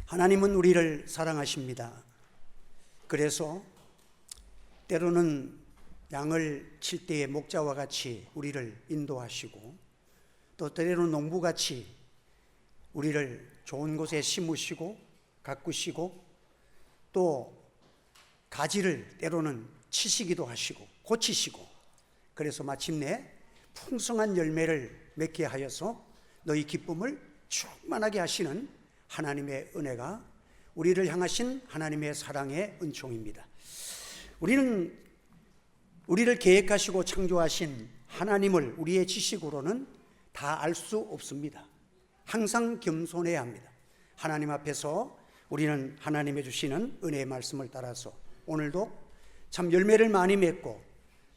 하나님은 우리를 사랑하십니다. 그래서 때로는 양을 칠 때의 목자와 같이 우리를 인도하시고, 또 때로는 농부같이 우리를 좋은 곳에 심으시고 가꾸시고, 또 가지를 때로는 치시기도 하시고 고치시고, 그래서 마침내 풍성한 열매를 맺게 하여서 너희 기쁨을 충만하게 하시는 하나님의 은혜가 우리를 향하신 하나님의 사랑의 은총입니다. 우리는 우리를 계획하시고 창조하신 하나님을 우리의 지식으로는 다 알 수 없습니다. 항상 겸손해야 합니다. 하나님 앞에서 우리는 하나님의 주시는 은혜의 말씀을 따라서 오늘도 참 열매를 많이 맺고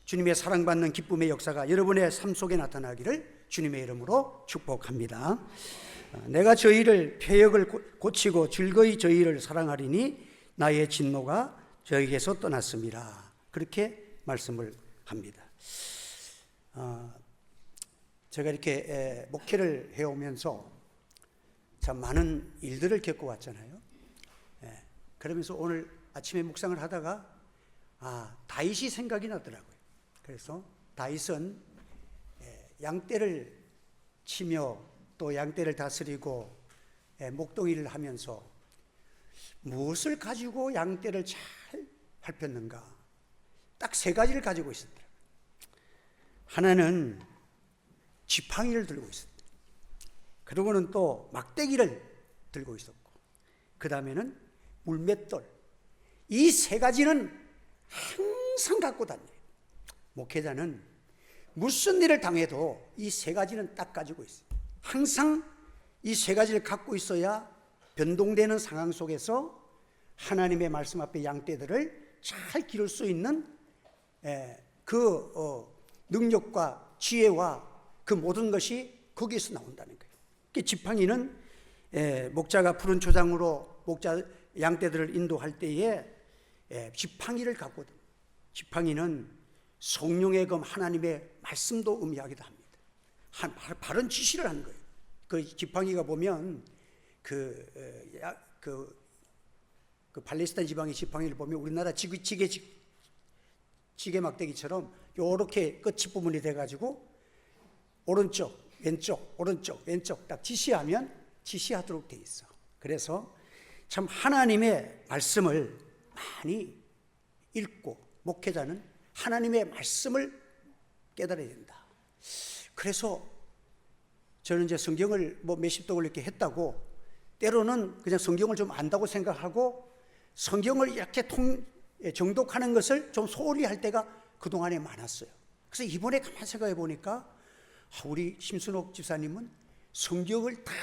주님의 사랑받는 기쁨의 역사가 여러분의 삶 속에 나타나기를 주님의 이름으로 축복합니다. 내가 저희를 폐역을 고치고 즐거이 저희를 사랑하리니 나의 진노가 저에게서 떠났습니다. 그렇게 말씀을 합니다. 제가 이렇게 목회를 해오면서 참 많은 일들을 겪어왔잖아요. 그러면서 오늘 아침에 묵상을 하다가 다윗이 생각이 나더라고요. 그래서 다윗은 양떼를 치며 또 양떼를 다스리고 목동일을 하면서 무엇을 가지고 양떼를 잘 밟혔는가? 딱 세 가지를 가지고 있었더라고요. 하나는 지팡이를 들고 있었다. 그리고는 또 막대기를 들고 있었고, 그 다음에는 물맷돌. 이 세 가지는 항상 갖고 다녀요. 목회자는 무슨 일을 당해도 이 세 가지는 딱 가지고 있어요. 항상 이 세 가지를 갖고 있어야 변동되는 상황 속에서 하나님의 말씀 앞에 양떼들을 잘 기를 수 있는 능력과 지혜와 그 모든 것이 거기에서 나온다는 거예요. 그 지팡이는 목자가 푸른 초장으로 양떼들을 인도할 때에 지팡이를 갖고, 지팡이는 성령의 검 하나님의 말씀도 의미하기도 합니다. 바른 지시를 하는 거예요. 그 지팡이가 보면 그 팔레스타인 지방의 지팡이를 보면 우리나라 지게 막대기처럼 요렇게 끝이 부분이 돼가지고 오른쪽 왼쪽 오른쪽 왼쪽 딱 지시하도록 돼 있어. 그래서 참 하나님의 말씀을 많이 읽고, 목회자는 하나님의 말씀을 깨달아야 된다. 그래서 저는 이제 성경을 몇십 독을 이렇게 했다고, 때로는 그냥 성경을 좀 안다고 생각하고 성경을 이렇게 정독하는 것을 좀 소홀히 할 때가 그동안에 많았어요. 그래서 이번에 가만 생각해 보니까 우리 심순옥 집사님은 성경을 다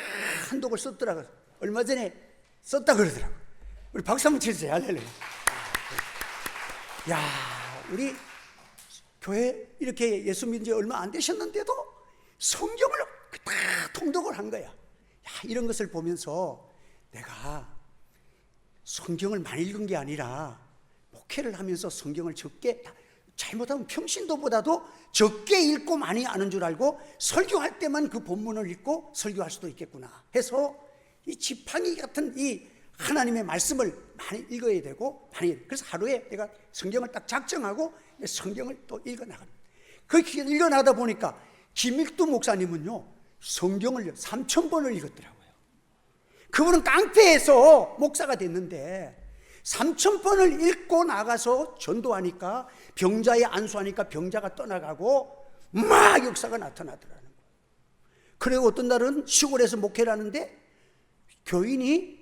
한 독을 썼더라고요. 얼마 전에 썼다 그러더라고요. 우리 박수 한번 치세요. 할렐루야. 야, 우리 교회 이렇게 예수 믿은 지 얼마 안 되셨는데도 성경을 다 통독을 한 거야. 야, 이런 것을 보면서 내가 성경을 많이 읽은 게 아니라 목회를 하면서 성경을 적게, 잘못하면 평신도보다도 적게 읽고 많이 아는 줄 알고 설교할 때만 그 본문을 읽고 설교할 수도 있겠구나 해서 이 지팡이 같은 이 하나님의 말씀을 많이 읽어야 되고, 그래서 하루에 내가 성경을 딱 작정하고 성경을 또 읽어나갑니다. 그렇게 읽어나가다 보니까 김익두 목사님은요, 성경을 3,000번을 읽었더라고요. 그분은 깡패에서 목사가 됐는데 3,000번을 읽고 나가서 전도하니까, 병자에 안수하니까 병자가 떠나가고 막 역사가 나타나더라는 거예요. 그리고 어떤 날은 시골에서 목회를 하는데 교인이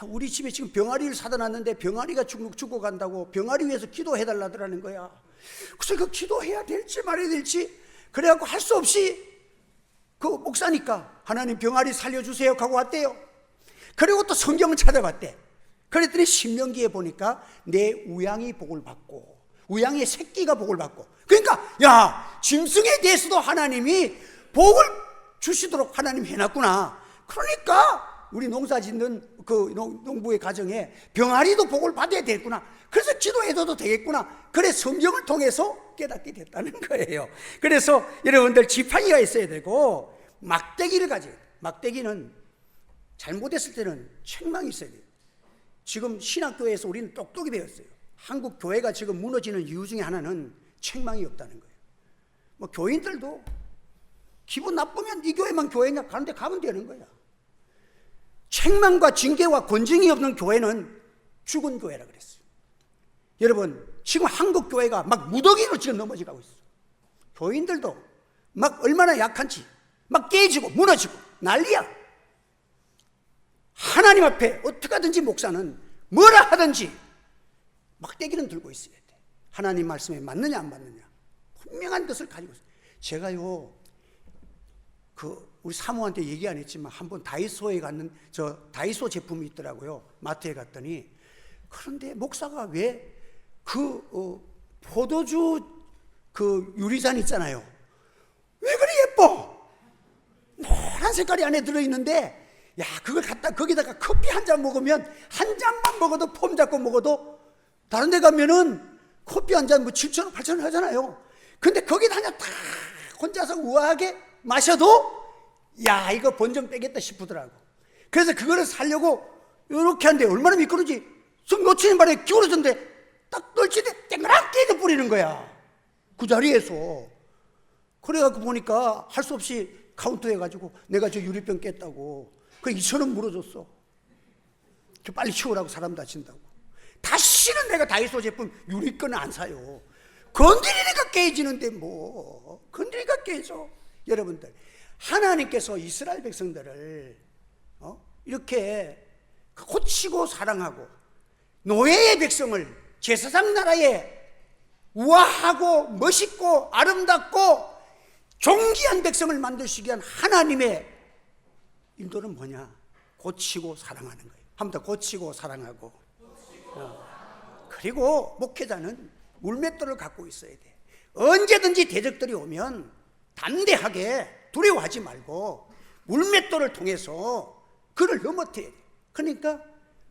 우리 집에 지금 병아리를 사다 놨는데 병아리가 죽어간다고 병아리 위해서 기도해달라더라는 거야. 그래서 그 기도해야 될지 말아야 될지 그래갖고 할 수 없이 그 목사니까 하나님 병아리 살려주세요 하고 왔대요. 그리고 또 성경을 찾아봤대. 그랬더니 신명기에 보니까 내 우양이 복을 받고 우양의 새끼가 복을 받고, 그러니까 야, 짐승에 대해서도 하나님이 복을 주시도록 하나님 해놨구나. 그러니까 우리 농사 짓는 그 농부의 가정에 병아리도 복을 받아야 되겠구나. 그래서 기도해도 되겠구나. 그래 성경을 통해서 깨닫게 됐다는 거예요. 그래서 여러분들 지팡이가 있어야 되고 막대기를 가져요. 막대기는 잘못했을 때는 책망이 있어야 돼요. 지금 신학교에서 우리는 똑똑히 배웠어요. 한국 교회가 지금 무너지는 이유 중에 하나는 책망이 없다는 거예요. 뭐 교인들도 기분 나쁘면 이 교회만 교회냐 가는데 가면 되는 거야. 책망과 징계와 권징이 없는 교회는 죽은 교회라 그랬어요. 여러분, 지금 한국 교회가 막 무더기로 지금 넘어지고 있어요. 교인들도 막 얼마나 약한지 막 깨지고 무너지고 난리야. 하나님 앞에 어떻게 하든지 목사는 뭐라 하든지 막대기는 들고 있어야 돼. 하나님 말씀에 맞느냐 안 맞느냐 분명한 것을 가지고 있어요. 제가요, 우리 사모한테 얘기 안 했지만 한번 다이소에 갔는 다이소 제품이 있더라고요. 마트에 갔더니, 그런데 목사가 왜 포도주 유리잔 있잖아요. 왜 그리 예뻐? 노란 색깔이 안에 들어있는데, 야, 그걸 갖다 거기다가 커피 한 잔 먹으면, 한 잔만 먹어도 폼 잡고 먹어도 다른 데 가면은 커피 한 잔 뭐 7,000원 8,000원 하잖아요. 근데 거기다 그냥 다 혼자서 우아하게 마셔도 야, 이거 본전 빼겠다 싶더라고. 그래서 그거를 사려고 이렇게 하는데 얼마나 미끄러지. 쑥 놓치는 바람에 기울어졌는데 딱 떨치는데 땡그랗게 뿌리는 거야, 그 자리에서. 그래갖고 보니까 할 수 없이 카운터 해가지고 내가 저 유리병 깼다고 그 2,000원 물어줬어. 빨리 치우라고, 사람 다친다고. 다시는 내가 다이소 제품 유리병은 안 사요. 건드리니까 깨지는데 뭐 건드리니까 깨져. 여러분들, 하나님께서 이스라엘 백성들을 이렇게 고치고 사랑하고 노예의 백성을 제사장 나라에 우아하고 멋있고 아름답고 존귀한 백성을 만드시기 위한 하나님의 인도는 뭐냐? 고치고 사랑하는 거예요. 한 번 더, 고치고 사랑하고. 그리고 목회자는 물맷돌을 갖고 있어야 돼. 언제든지 대적들이 오면 담대하게 두려워하지 말고 물맷돌을 통해서 그를 넘어뜨려야 돼. 그러니까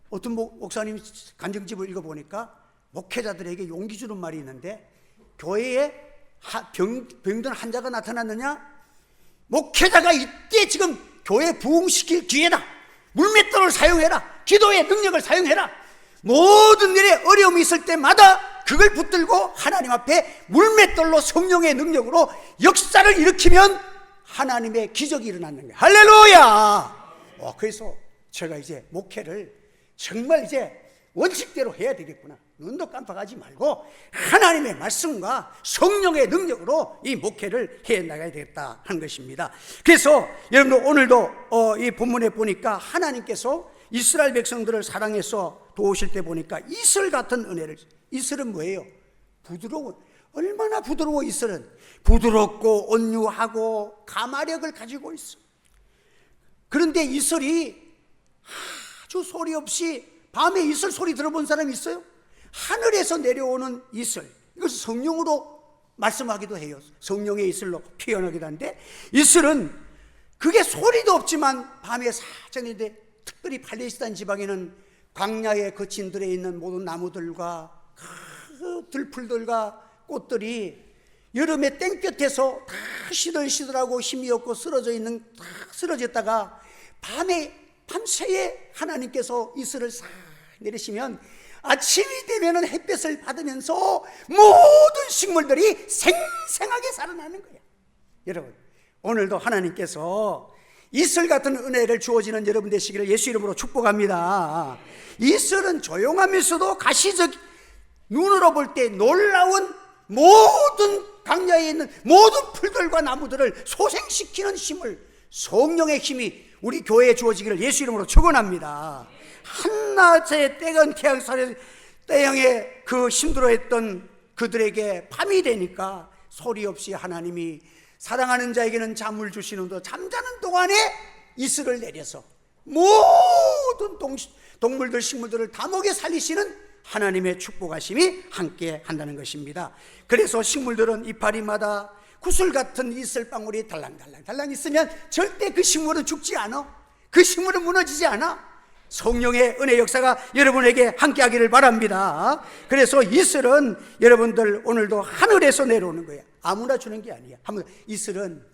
어떤 목사님 간증집을 읽어보니까 목회자들에게 용기 주는 말이 있는데, 교회에 병든 환자가 나타났느냐? 목회자가 이때 지금 교회 부흥시킬 기회다. 물맷돌을 사용해라. 기도의 능력을 사용해라. 모든 일에 어려움이 있을 때마다 그걸 붙들고 하나님 앞에 물맷돌로 성령의 능력으로 역사를 일으키면 하나님의 기적이 일어나는 거예요. 할렐루야! 그래서 제가 이제 목회를 정말 이제 원칙대로 해야 되겠구나. 눈도 깜빡하지 말고 하나님의 말씀과 성령의 능력으로 이 목회를 해 나가야 되겠다 하는 것입니다. 그래서 여러분들, 오늘도 이 본문에 보니까 하나님께서 이스라엘 백성들을 사랑해서 도우실 때 보니까 이슬 같은 은혜를. 이슬은 뭐예요? 부드러운. 얼마나 부드러워. 이슬은 부드럽고 온유하고 가마력을 가지고 있어. 그런데 이슬이 아주 소리 없이, 밤에 이슬 소리 들어본 사람 있어요? 하늘에서 내려오는 이슬, 이것을 성령으로 말씀하기도 해요. 성령의 이슬로 표현하기도 하는데, 이슬은 그게 소리도 없지만 밤에 사전인데, 특별히 팔레스타인 지방에는 광야에 거친 들에 있는 모든 나무들과 그 들풀들과 꽃들이 여름에 땡볕에서 다 시들시들하고 힘이 없고 쓰러졌다가 밤새에 하나님께서 이슬을 싹 내리시면 아침이 되면 햇볕을 받으면서 모든 식물들이 생생하게 살아나는 거야. 여러분, 오늘도 하나님께서 이슬 같은 은혜를 주어지는 여러분 되시기를 예수 이름으로 축복합니다. 이슬은 조용하면서도 가시적, 눈으로 볼 때 놀라운 모든 광야에 있는 모든 풀들과 나무들을 소생시키는 힘을, 성령의 힘이 우리 교회에 주어지기를 예수 이름으로 축원합니다. 한낮에 때건 태양에 그 힘들어했던 그들에게 밤이 되니까 소리 없이 하나님이 사랑하는 자에게는 잠을 주시는 도 잠자는 동안에 이슬을 내려서 모든 동물들 식물들을 다 먹여 살리시는 하나님의 축복하심이 함께 한다는 것입니다. 그래서 식물들은 이파리마다 구슬 같은 이슬방울이 달랑달랑 있으면 절대 그 식물은 죽지 않아. 그 식물은 무너지지 않아. 성령의 은혜 역사가 여러분에게 함께하기를 바랍니다. 그래서 이슬은 여러분들 오늘도 하늘에서 내려오는 거예요. 아무나 주는 게 아니야. 이슬은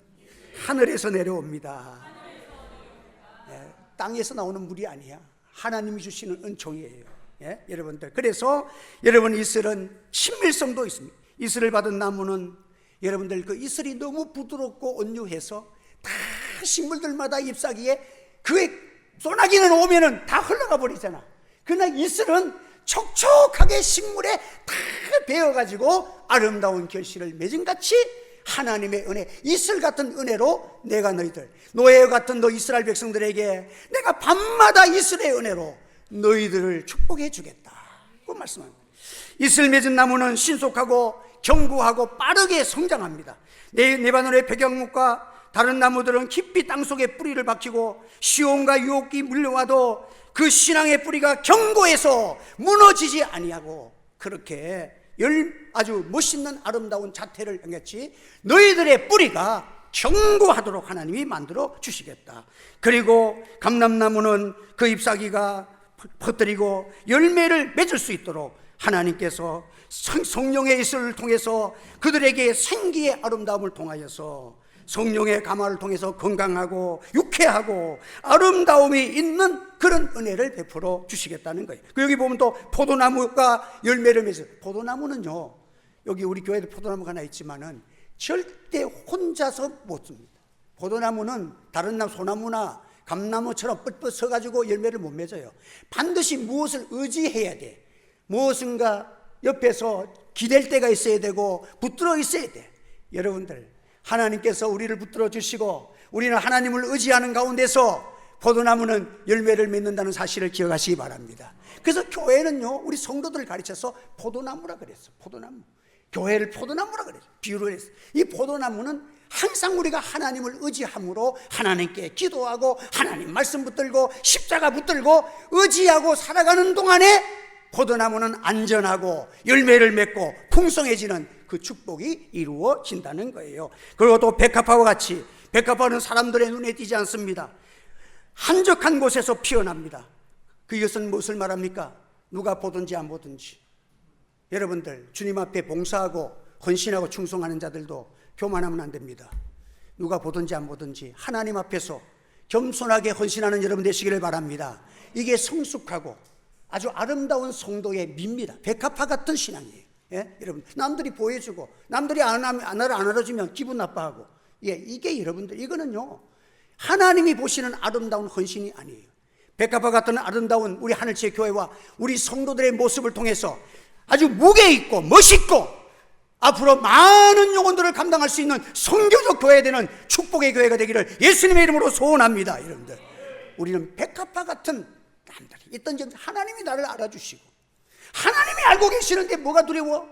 하늘에서 내려옵니다. 땅에서 나오는 물이 아니야. 하나님이 주시는 은총이에요. 예? 여러분들, 그래서 여러분, 이슬은 친밀성도 있습니다. 이슬을 받은 나무는 여러분들, 그 이슬이 너무 부드럽고 온유해서 다 식물들마다 잎사귀에 그의 소나기는 오면은 다 흘러가 버리잖아. 그러나 이슬은 촉촉하게 식물에 다 베어가지고 아름다운 결실을 맺은같이 하나님의 은혜, 이슬 같은 은혜로 내가 너희들, 노예 같은 너 이스라엘 백성들에게 내가 밤마다 이슬의 은혜로 너희들을 축복해 주겠다, 그 말씀합니다. 이슬 맺은 나무는 신속하고 견고하고 빠르게 성장합니다. 레바논의 백향목과 다른 나무들은 깊이 땅속에 뿌리를 박히고 시온과 유혹이 물려와도 그 신앙의 뿌리가 견고해서 무너지지 아니하고 그렇게 아주 멋있는 아름다운 자태를 향했지, 너희들의 뿌리가 견고하도록 하나님이 만들어 주시겠다. 그리고 감람나무는 그 잎사귀가 퍼뜨리고 열매를 맺을 수 있도록 하나님께서 성령의 이슬을 통해서 그들에게 생기의 아름다움을 통하여서 성령의 감화를 통해서 건강하고 유쾌하고 아름다움이 있는 그런 은혜를 베풀어 주시겠다는 거예요. 여기 보면 또 포도나무가 열매를 맺어요. 포도나무는요, 여기 우리 교회도 포도나무가 하나 있지만은 절대 혼자서 못 씁니다. 포도나무는 다른 나무, 소나무나 감나무처럼 뻣뻣 서가지고 열매를 못 맺어요. 반드시 무엇을 의지해야 돼. 무엇인가 옆에서 기댈 때가 있어야 되고 붙들어 있어야 돼. 여러분들, 하나님께서 우리를 붙들어 주시고 우리는 하나님을 의지하는 가운데서 포도나무는 열매를 맺는다는 사실을 기억하시기 바랍니다. 그래서 교회는요, 우리 성도들을 가르쳐서 포도나무라 그랬어. 포도나무, 교회를 포도나무라 그랬어. 비유를 했어. 이 포도나무는 항상 우리가 하나님을 의지함으로 하나님께 기도하고 하나님 말씀 붙들고 십자가 붙들고 의지하고 살아가는 동안에 포도나무는 안전하고 열매를 맺고 풍성해지는 그 축복이 이루어진다는 거예요. 그리고 또 백합화와 같이, 백합화는 사람들의 눈에 띄지 않습니다. 한적한 곳에서 피어납니다. 그것은 무엇을 말합니까? 누가 보든지 안 보든지. 여러분들, 주님 앞에 봉사하고 헌신하고 충성하는 자들도 교만하면 안 됩니다. 누가 보든지 안 보든지 하나님 앞에서 겸손하게 헌신하는 여러분 되시기를 바랍니다. 이게 성숙하고 아주 아름다운 성도의 미입니다. 백합화 같은 신앙이에요. 예? 여러분, 남들이 보여주고 남들이 안 알아주면 기분 나빠하고, 예, 이게 여러분들, 이거는요 하나님이 보시는 아름다운 헌신이 아니에요. 백합화 같은 아름다운 우리 하늘지의 교회와 우리 성도들의 모습을 통해서 아주 무게 있고 멋있고 앞으로 많은 영혼들을 감당할 수 있는 선교적 교회가 되는 축복의 교회가 되기를 예수님의 이름으로 소원합니다. 여러분들, 우리는 백합화 같은 남들이 있던지 하나님이 나를 알아주시고 하나님이 알고 계시는데 뭐가 두려워?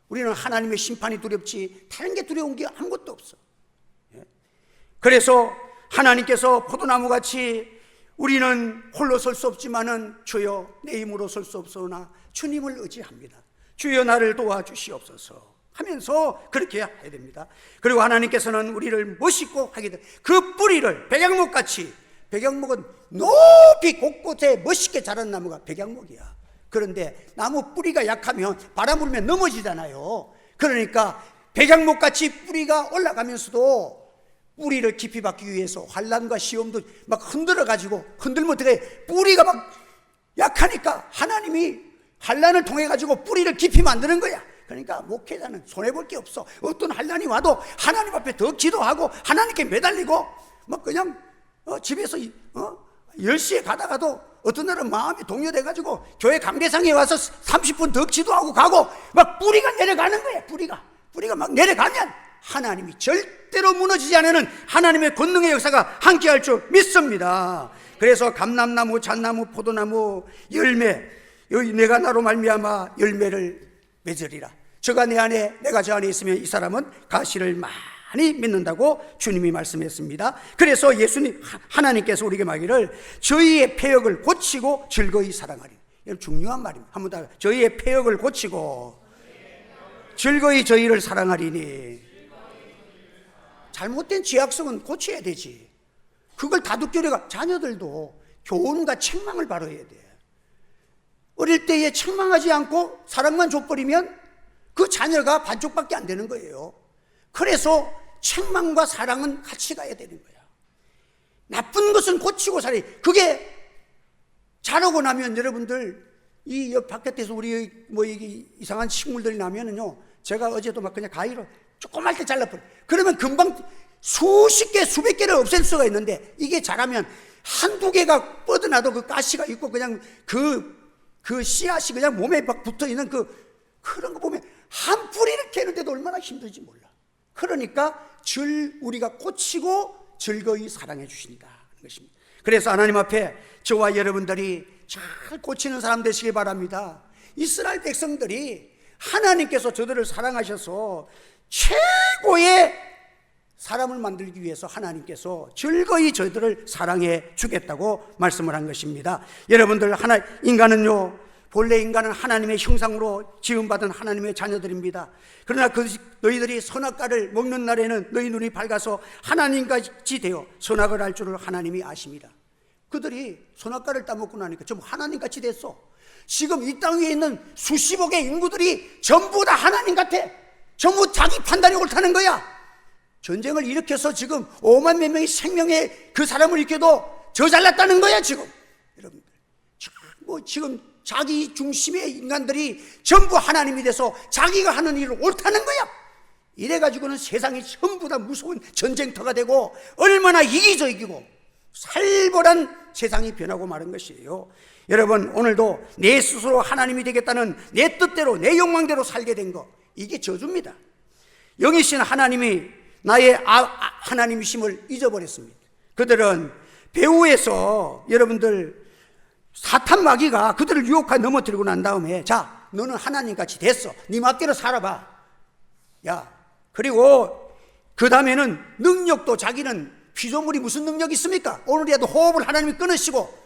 우리는 하나님의 심판이 두렵지 다른 게 두려운 게 아무것도 없어. 그래서 하나님께서 포도나무같이 우리는 홀로 설 수 없지만은 주여 내 힘으로 설 수 없으나 주님을 의지합니다. 주여 나를 도와주시옵소서 하면서 그렇게 해야 됩니다. 그리고 하나님께서는 우리를 멋있고 하게 돼. 그 뿌리를 백향목같이, 백향목은 높이 곳곳에 멋있게 자란 나무가 백향목이야. 그런데 나무 뿌리가 약하면 바람 불면 넘어지잖아요. 그러니까 백향목같이 뿌리가 올라가면서도 뿌리를 깊이 받기 위해서 환난과 시험도 막 흔들어가지고, 흔들면 어떻게 뿌리가 막 약하니까 하나님이 환난을 통해 가지고 뿌리를 깊이 만드는 거야. 그러니까 목회자는 손해볼 게 없어. 어떤 환난이 와도 하나님 앞에 더 기도하고 하나님께 매달리고 막 그냥 집에서 10시에 가다가도 어떤 날은 마음이 동요돼가지고 교회 강대상에 와서 30분 더 기도하고 가고 막 뿌리가 내려가는 거야. 뿌리가 막 내려가면 하나님이 절대로 무너지지 않는 하나님의 권능의 역사가 함께할 줄 믿습니다. 그래서 감람나무, 잣나무, 포도나무 열매, 내가 나로 말미암아 열매를 맺으리라. 저가 내 안에 내가 저 안에 있으면 이 사람은 가시를 많이 맺는다고 주님이 말씀했습니다. 그래서 예수님, 하나님께서 우리에게 말하기를 저희의 패역을 고치고 즐거이 사랑하리. 이건 중요한 말입니다. 한번 더, 저희의 패역을 고치고 즐거이 저희를 사랑하리니. 잘못된 죄악성은 고쳐야 되지. 그걸 다독거려가. 자녀들도 교훈과 책망을 바라야 돼. 어릴 때에 책망하지 않고 사랑만 줘버리면 그 자녀가 반쪽밖에 안 되는 거예요. 그래서 책망과 사랑은 같이 가야 되는 거야. 나쁜 것은 고치고 살아야. 그게 자라고 나면 여러분들 이 바깥에서 우리 뭐 이게 이상한 식물들이 나면은요, 제가 어제도 막 그냥 가위로 조그맣게 때 잘라버려. 그러면 금방 수십 개 수백 개를 없앨 수가 있는데, 이게 자라면 한두 개가 뻗어나도 그 가시가 있고 그냥 그 씨앗이 그냥 몸에 막 붙어 있는 그런 거 보면 한 뿌리를 캐는데도 얼마나 힘들지 몰라. 그러니까 우리가 고치고 즐거이 사랑해 주신다 하는 것입니다. 그래서 하나님 앞에 저와 여러분들이 잘 고치는 사람 되시기 바랍니다. 이스라엘 백성들이 하나님께서 저들을 사랑하셔서 최고의 사람을 만들기 위해서 하나님께서 즐거이 저들을 사랑해 주겠다고 말씀을 한 것입니다. 여러분들, 인간은요, 본래 인간은 하나님의 형상으로 지음받은 하나님의 자녀들입니다. 그러나 너희들이 선악과를 먹는 날에는 너희 눈이 밝아서 하나님같이 되어 선악을 알 줄을 하나님이 아십니다. 그들이 선악과를 따먹고 나니까 전부 하나님같이 됐어. 지금 이 땅 위에 있는 수십억의 인구들이 전부 다 하나님 같아. 전부 자기 판단이 옳다는 거야. 전쟁을 일으켜서 지금 5만 몇 명의 생명의 그 사람을 일으켜도 저 잘났다는 거야 지금. 여러분들, 뭐 지금 자기 중심의 인간들이 전부 하나님이 돼서 자기가 하는 일을 옳다는 거야. 이래가지고는 세상이 전부 다 무서운 전쟁터가 되고 얼마나 이기적이고 살벌한 세상이 변하고 마는 것이에요. 여러분, 오늘도 내 스스로 하나님이 되겠다는 내 뜻대로 내 욕망대로 살게 된 거, 이게 저주입니다. 영이신 하나님이 나의 하나님이심을 잊어버렸습니다. 그들은 배후에서 여러분들 사탄 마귀가 그들을 유혹하여 넘어뜨리고 난 다음에, 자, 너는 하나님같이 됐어. 네 맘대로 살아봐. 야, 그리고 그 다음에는 능력도, 자기는 피조물이 무슨 능력이 있습니까? 오늘이라도 호흡을 하나님이 끊으시고,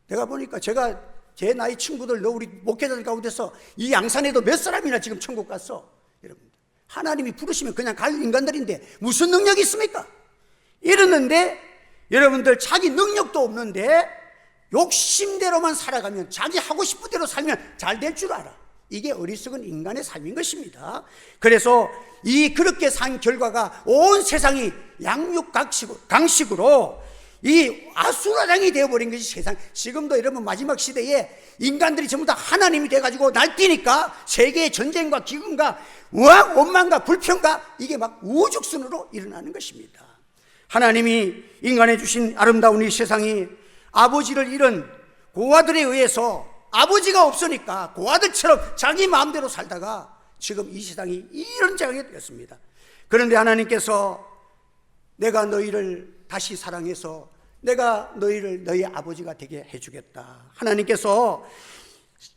내가 보니까 제 나이 친구들, 우리 목회자들 가운데서 이 양산에도 몇 사람이나 지금 천국 갔어. 여러분, 하나님이 부르시면 그냥 갈 인간들인데 무슨 능력이 있습니까? 이러는데 여러분들, 자기 능력도 없는데 욕심대로만 살아가면, 자기 하고 싶은 대로 살면 잘 될 줄 알아. 이게 어리석은 인간의 삶인 것입니다. 그래서 그렇게 산 결과가 온 세상이 양육강식으로 이 아수라장이 되어버린 것이 세상. 지금도 여러분, 마지막 시대에 인간들이 전부 다 하나님이 돼가지고 날뛰니까 세계의 전쟁과 기근과 원망과 불평과 이게 막 우죽순으로 일어나는 것입니다. 하나님이 인간에 주신 아름다운 이 세상이 아버지를 잃은 고아들에 의해서, 아버지가 없으니까 고아들처럼 자기 마음대로 살다가 지금 이 세상이 이런 재앙이 되었습니다. 그런데 하나님께서 내가 너희를 다시 사랑해서 내가 너희를 너희 아버지가 되게 해주겠다. 하나님께서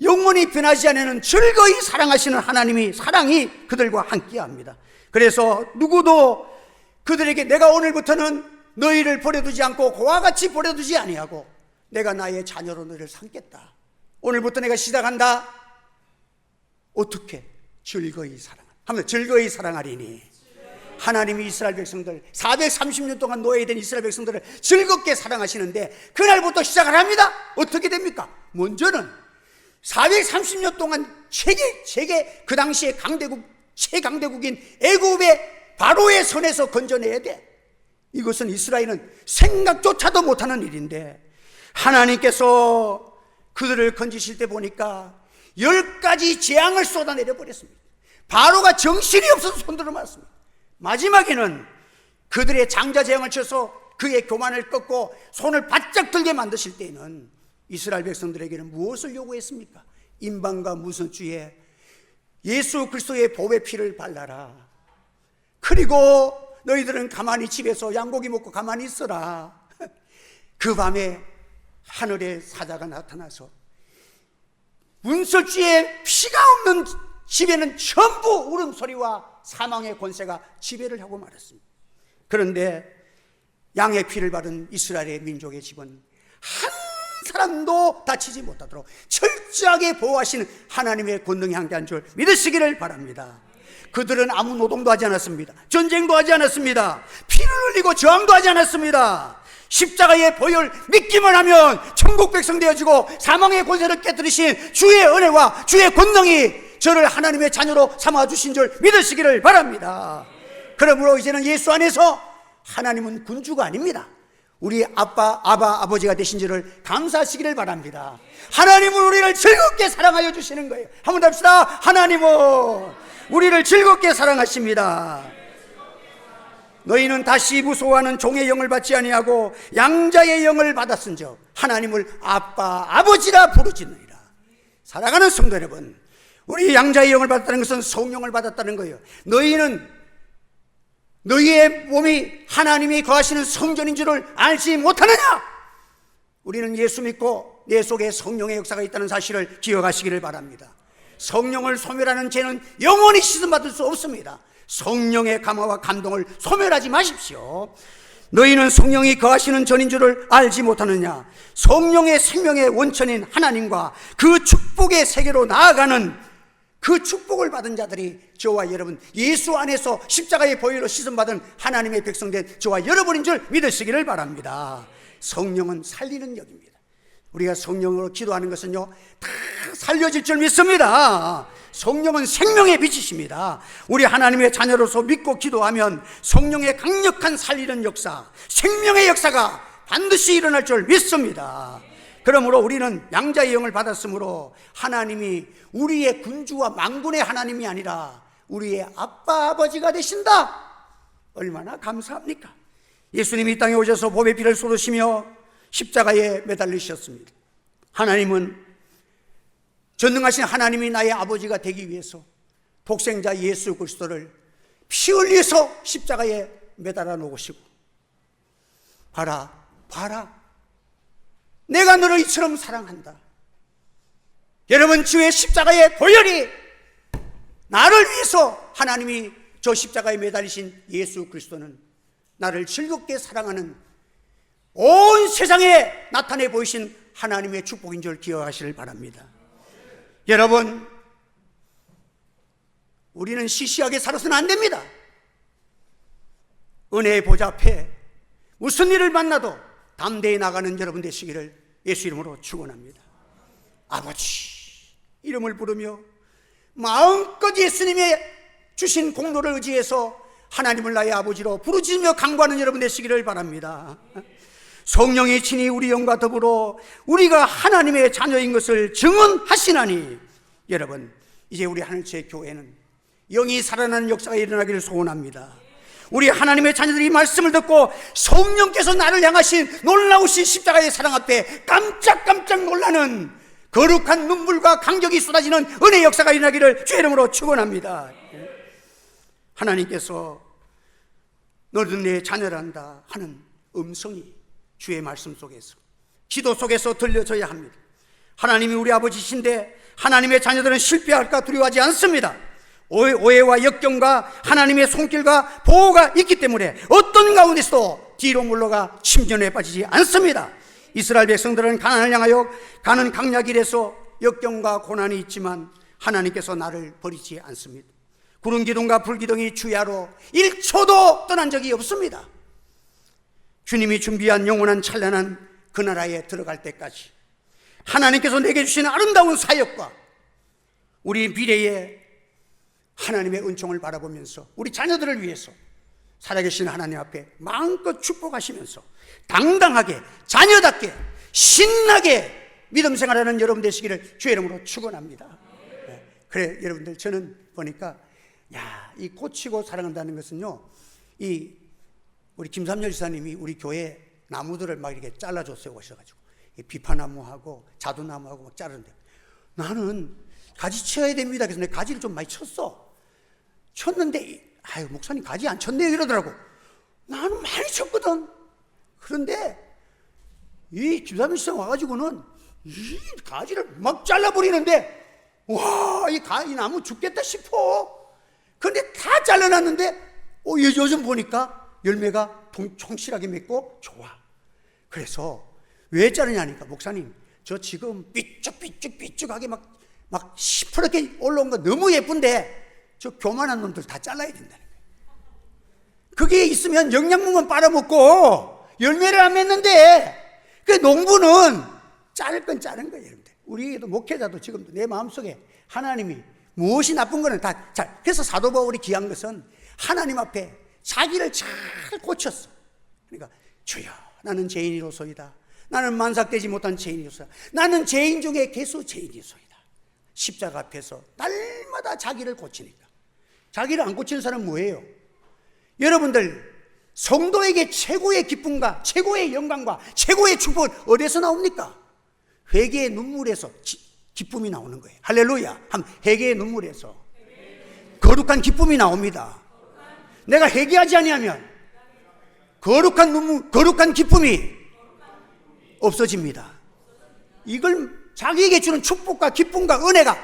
영원히 변하지 않는 즐거이 사랑하시는 하나님이, 사랑이 그들과 함께합니다. 그래서 누구도 그들에게 내가 오늘부터는 너희를 버려두지 않고 고아같이 버려두지 아니하고 내가 나의 자녀로 너희를 삼겠다. 오늘부터 내가 시작한다. 어떻게? 즐거이 하면 즐거이 사랑하리니. 하나님이 이스라엘 백성들 430년 동안 노예된 이스라엘 백성들을 즐겁게 사랑하시는데 그날부터 시작을 합니다. 어떻게 됩니까? 먼저는 430년 동안 세계 그 당시에 최강대국인 애굽의 바로의 손에서 건져내야 돼. 이것은 이스라엘은 생각조차도 못하는 일인데 하나님께서 그들을 건지실 때 보니까 10가지 재앙을 쏟아내려 버렸습니다. 바로가 정신이 없어서 손들어 맞습니다. 마지막에는 그들의 장자 재앙을 쳐서 그의 교만을 꺾고 손을 바짝 들게 만드실 때에는 이스라엘 백성들에게는 무엇을 요구했습니까? 임방과 무선주에 예수 그리스도의 보배 피를 발라라. 그리고 너희들은 가만히 집에서 양고기 먹고 가만히 있어라. 그 밤에 하늘의 사자가 나타나서 문설주에 피가 없는 집에는 전부 울음소리와 사망의 권세가 지배를 하고 말았습니다. 그런데 양의 피를 바른 이스라엘의 민족의 집은 한 사람도 다치지 못하도록 철저하게 보호하시는 하나님의 권능이 함께한 줄 믿으시기를 바랍니다. 그들은 아무 노동도 하지 않았습니다. 전쟁도 하지 않았습니다. 피를 흘리고 저항도 하지 않았습니다. 십자가의 보혈 믿기만 하면 천국 백성 되어지고 사망의 권세를 깨뜨리신 주의 은혜와 주의 권능이 저를 하나님의 자녀로 삼아주신 줄 믿으시기를 바랍니다. 그러므로 이제는 예수 안에서 하나님은 군주가 아닙니다. 우리 아버지가 되신 줄을 감사하시기를 바랍니다. 하나님은 우리를 즐겁게 사랑하여 주시는 거예요. 한번 합시다. 하나님은 우리를 즐겁게 사랑하십니다. 너희는 다시 무소하는 종의 영을 받지 아니하고 양자의 영을 받았은즉 하나님을 아버지라 부르짖느니라. 사랑하는 성도 여러분, 우리 양자의 영을 받았다는 것은 성령을 받았다는 거예요. 너희의 몸이 하나님이 거하시는 성전인 줄을 알지 못하느냐? 우리는 예수 믿고 내 속에 성령의 역사가 있다는 사실을 기억하시기를 바랍니다. 성령을 소멸하는 죄는 영원히 씻음받을 수 없습니다. 성령의 감화와 감동을 소멸하지 마십시오. 너희는 성령이 거하시는 전인 줄을 알지 못하느냐? 성령의 생명의 원천인 하나님과 그 축복의 세계로 나아가는 그 축복을 받은 자들이 저와 여러분, 예수 안에서 십자가의 보혈로 씻음받은 하나님의 백성된 저와 여러분인 줄 믿으시기를 바랍니다. 성령은 살리는 영입니다. 우리가 성령으로 기도하는 것은요, 다 살려질 줄 믿습니다. 성령은 생명의 빛이십니다. 우리 하나님의 자녀로서 믿고 기도하면 성령의 강력한 살리는 역사, 생명의 역사가 반드시 일어날 줄 믿습니다. 그러므로 우리는 양자의 영을 받았으므로 하나님이 우리의 군주와 망군의 하나님이 아니라 우리의 아버지가 되신다. 얼마나 감사합니까? 예수님이 이 땅에 오셔서 보배 피를 쏟으시며 십자가에 매달리셨습니다. 하나님은, 전능하신 하나님이 나의 아버지가 되기 위해서 독생자 예수 그리스도를 피 흘려서 십자가에 매달아 놓으시고, 봐라 내가 너를 이처럼 사랑한다. 여러분, 주의 십자가의 보혈이 나를 위해서, 하나님이 저 십자가에 매달리신 예수 그리스도는 나를 즐겁게 사랑하는 온 세상에 나타내 보이신 하나님의 축복인 줄 기억하시길 바랍니다. 여러분, 우리는 시시하게 살아서는 안 됩니다. 은혜의 보좌 앞에 무슨 일을 만나도 담대히 나가는 여러분 되시기를 예수 이름으로 축원합니다. 아버지 이름을 부르며 마음껏 예수님의 주신 공로를 의지해서 하나님을 나의 아버지로 부르짖으며 강구하는 여러분 되시기를 바랍니다. 성령이 친히 우리 영과 더불어 우리가 하나님의 자녀인 것을 증언하시나니, 여러분, 이제 우리 하늘의 교회는 영이 살아나는 역사가 일어나기를 소원합니다. 우리 하나님의 자녀들이 이 말씀을 듣고 성령께서 나를 향하신 놀라우신 십자가의 사랑 앞에 깜짝깜짝 놀라는 거룩한 눈물과 감격이 쏟아지는 은혜의 역사가 일어나기를 주의 이름으로 축원합니다. 하나님께서 너는 내 자녀란다 하는 음성이 주의 말씀 속에서, 기도 속에서 들려져야 합니다. 하나님이 우리 아버지신데 하나님의 자녀들은 실패할까 두려워하지 않습니다. 오해와 역경과 하나님의 손길과 보호가 있기 때문에 어떤 가운데서도 뒤로 물러가 침전에 빠지지 않습니다. 이스라엘 백성들은 가나안을 향하여 가는 강야길에서 역경과 고난이 있지만 하나님께서 나를 버리지 않습니다. 구름 기둥과 불 기둥이 주야로 1초도 떠난 적이 없습니다. 주님이 준비한 영원한 찬란한 그 나라에 들어갈 때까지 하나님께서 내게 주시는 아름다운 사역과 우리 미래에 하나님의 은총을 바라보면서 우리 자녀들을 위해서 살아계신 하나님 앞에 마음껏 축복하시면서 당당하게, 자녀답게, 신나게 믿음 생활하는 여러분 되시기를 주의 이름으로 축원합니다. 그래, 여러분들, 저는 보니까 이 고치고 사랑한다는 것은요, 우리 김삼열 지사님이 우리 교회 나무들을 막 이렇게 잘라줬어요. 오셔가지고 비파나무하고 자두나무하고 막 자르는데, 나는 가지 쳐야 됩니다. 그래서 내가 가지를 좀 많이 쳤는데, 아유, 목사님 가지 안 쳤네요 이러더라고. 나는 많이 쳤거든. 그런데 이 김삼일 씨가 와가지고는 이 가지를 막 잘라버리는데, 와, 이 나무 죽겠다 싶어. 그런데 다 잘라놨는데 요즘 보니까 열매가 총실하게 맺고 좋아. 그래서 왜 자르냐니까, 목사님 저 지금 삐쭉하게 막 시퍼렇게 올라온 거 너무 예쁜데 저 교만한 놈들 다 잘라야 된다는 거예요. 그게 있으면 영양분만 빨아먹고 열매를 안 맺는데, 그 농부는 자를 건 자른 거예요. 여러분들, 우리도 목회자도 지금도 내 마음속에 하나님이 무엇이 나쁜 거는 다 잘, 그래서 사도 바울이 귀한 것은 하나님 앞에 자기를 잘 고쳤어. 그러니까 주여 나는 죄인이로소이다. 나는 만삭되지 못한 죄인이로소이다. 나는 죄인 중에 개수 죄인이로소이다. 십자가 앞에서 날마다 자기를 고치니까. 자기를 안 고치는 사람은 뭐예요? 여러분들, 성도에게 최고의 기쁨과 최고의 영광과 최고의 축복은 어디서 나옵니까? 회개의 눈물에서 기쁨이 나오는 거예요. 할렐루야. 회개의 눈물에서 거룩한 기쁨이 나옵니다. 내가 회개하지 아니하면 거룩한 눈물, 거룩한 기쁨이 없어집니다. 이걸 자기에게 주는 축복과 기쁨과 은혜가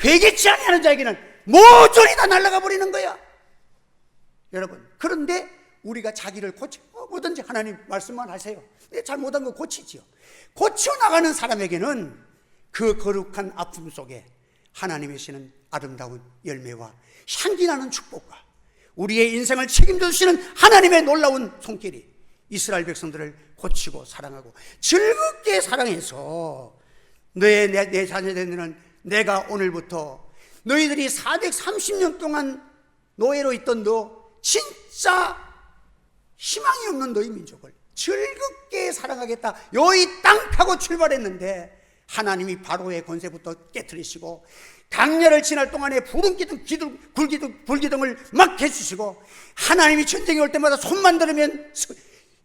회개치 아니하는 자에게는 모조리 다 날아가 버리는 거야. 여러분, 그런데 우리가 자기를 뭐든지 하나님 말씀만 하세요. 내 잘못한 거 고치지요. 고쳐나가는 사람에게는 그 거룩한 아픔 속에 하나님의 시는 아름다운 열매와 향기나는 축복과 우리의 인생을 책임져 주시는 하나님의 놀라운 손길이 이스라엘 백성들을 고치고 사랑하고 즐겁게 사랑해서 내 자녀들은 내가 오늘부터 너희들이 430년 동안 노예로 있던 너 진짜 희망이 없는 너희 민족을 즐겁게 사랑하겠다. 여기 땅 하고 출발했는데 하나님이 바로의 권세부터 깨트리시고 강렬을 지날 동안에 불기둥을 막 해주시고 하나님이 전쟁이 올 때마다 손만 들으면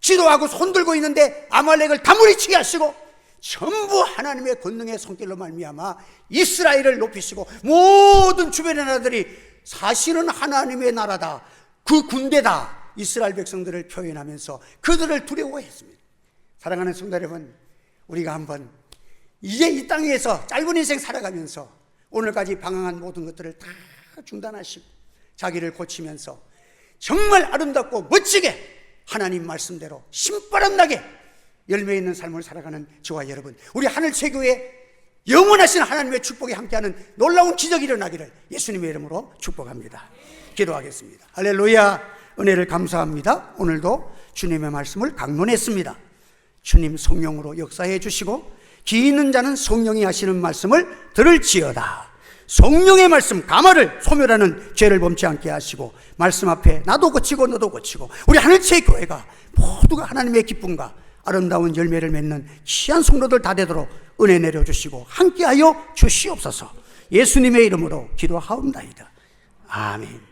기도하고 손 들고 있는데 아말렉을 다무리치게 하시고 전부 하나님의 권능의 손길로 말미암아 이스라엘을 높이시고 모든 주변의 나라들이 사실은 하나님의 나라다, 그 군대다, 이스라엘 백성들을 표현하면서 그들을 두려워했습니다. 사랑하는 성도 여러분, 우리가 한번 이제 이 땅에서 짧은 인생 살아가면서 오늘까지 방황한 모든 것들을 다 중단하시고 자기를 고치면서 정말 아름답고 멋지게 하나님 말씀대로 신바람 나게 열매 있는 삶을 살아가는 저와 여러분, 우리 하늘체교회 영원하신 하나님의 축복이 함께하는 놀라운 기적이 일어나기를 예수님의 이름으로 축복합니다. 기도하겠습니다. 할렐루야. 은혜를 감사합니다. 오늘도 주님의 말씀을 강론했습니다. 주님 성령으로 역사해 주시고 기 있는 자는 성령이 하시는 말씀을 들을지어다. 성령의 말씀 가마를 소멸하는 죄를 범치 않게 하시고 말씀 앞에 나도 고치고 너도 고치고 우리 하늘체의 교회가 모두가 하나님의 기쁨과 아름다운 열매를 맺는 귀한 성도들 다 되도록 은혜 내려주시고 함께하여 주시옵소서. 예수님의 이름으로 기도하옵나이다. 아멘.